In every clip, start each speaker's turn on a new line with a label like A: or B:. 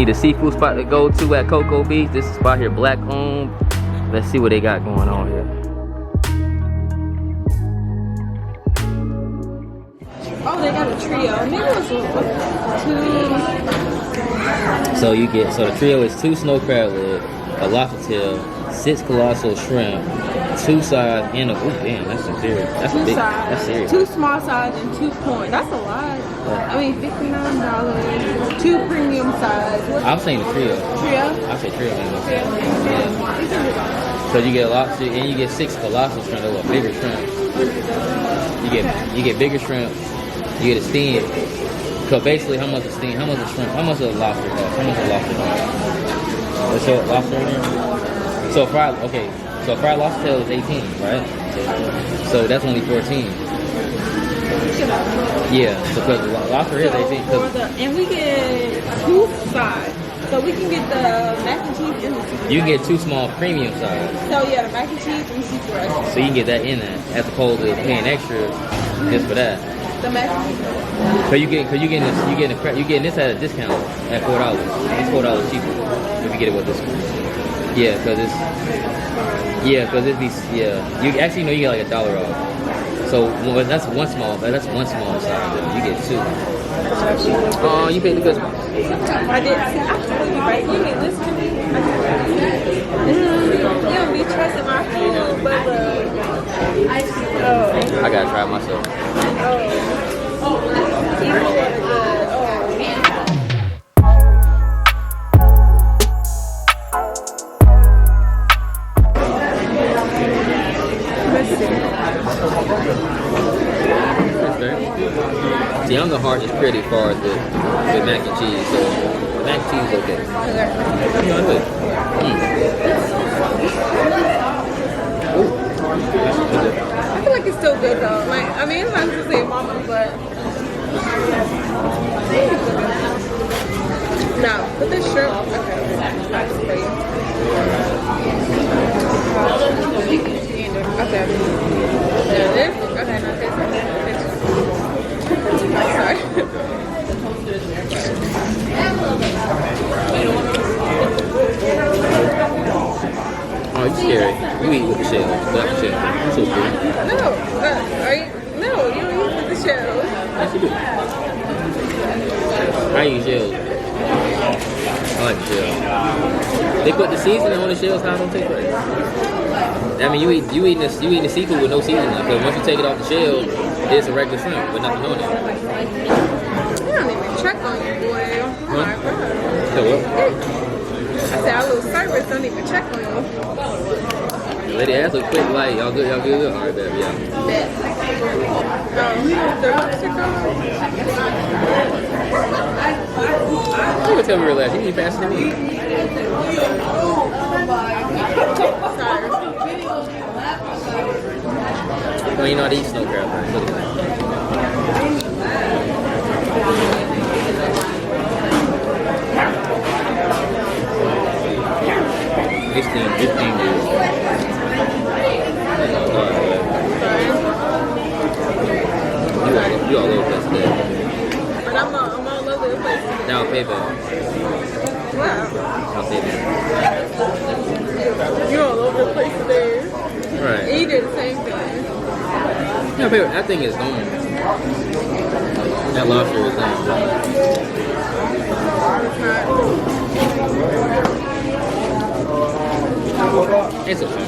A: Need a seafood spot to go to at Coco Beach. This spot here, black owned. Let's see what they got going on here.
B: Oh, they got a trio. Maybe it was two.
A: So you get, so the trio is 2 snow crab leg, a lobster tail, 6 colossal shrimp, 2 sides, and a, oh damn, that's serious. That's
B: Two
A: big,
B: sides.
A: that's serious.
B: 2 small sides and 2 point. That's a lot. I mean, $59. 2 premium sides.
A: I'm saying the trio.
B: Trio?
A: I say trio. Man.
B: Yeah.
A: So you get a lobster and you get 6 colossal shrimp, or bigger shrimp. You get bigger shrimp. You get a steam. So basically, how much a steam? How much a shrimp? How much a lobster cost? How much a lobster cost? Let's show lobster in here. So fried, okay. So fried lobster tail is 18, right? So that's only 14. Yeah, because lobster is 18.
B: And we get 2 sides. So we can get the mac and cheese and the seafood.
A: You can get 2 small premium sides.
B: So yeah, the mac and cheese and seafood rice.
A: So you can get that in there, as opposed to paying extra just for that.
B: The mac and cheese.
A: So you getting this at a discount at $4. It's $4 cheaper if you get it with this one. Yeah, because you actually know you get like $1 off. So that's one small size. You get 2. Oh, you paid the good one.
B: I did. Absolutely right. You need this to me. You don't be trusting my food, but
A: I gotta try it myself. See, I'm the hardest critic as far as with mac and cheese, so mac and cheese is okay. You know, good.
B: I feel like it's still good though. Like, I mean, it's not to say mama, but no, put this shrimp. Okay, that's for you. Okay. Now this. Okay, now this. Sorry.
A: Oh, you scary. You eat with the shell. Without the shell. So good.
B: No, no, you don't eat with the shell.
A: Yes, you do. I use shells. I like the shell. They put the seasoning on the shells, how it don't taste right. I mean, you eating the seafood with no seasoning, because once you take it off the shell, it's a regular shrimp with nothing on it.
B: You don't even check on you, boy. Oh my God.
A: So what?
B: I said, our little service don't even check on you.
A: The lady asked her quick, like, y'all good? All right, baby, yeah.
B: The lobster
A: You would tell me relax. You need faster than me.
B: Sorry.
A: Well, you know how to eat snow crab, right? Look at that. This thing is. You all over the place today.
B: But I'm all over the place.
A: Now I'll pay back.
B: Wow.
A: I'll pay back.
B: You're all over the place today.
A: Right.
B: And you did the same thing.
A: Yeah, baby, that thing is gone. That lobster is gone. It's okay.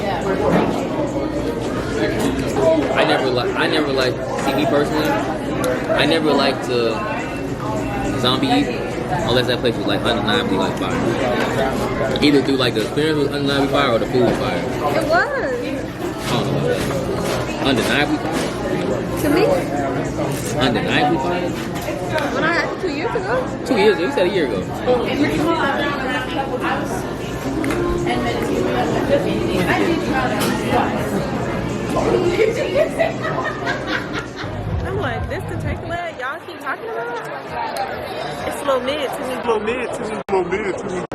A: I never like. See, me personally, I never liked to zombie eat unless that place was like undeniably like fire. Either through like the experience was undeniably fire or the food was fire.
B: It was.
A: I don't know about that. Undeniably fire.
B: To me?
A: Undeniably fire.
B: When I had it 2 years ago?
A: 2 years ago. You said a year ago.
B: I'm like, this the turkey leg y'all keep talking about? It's a little mid to me.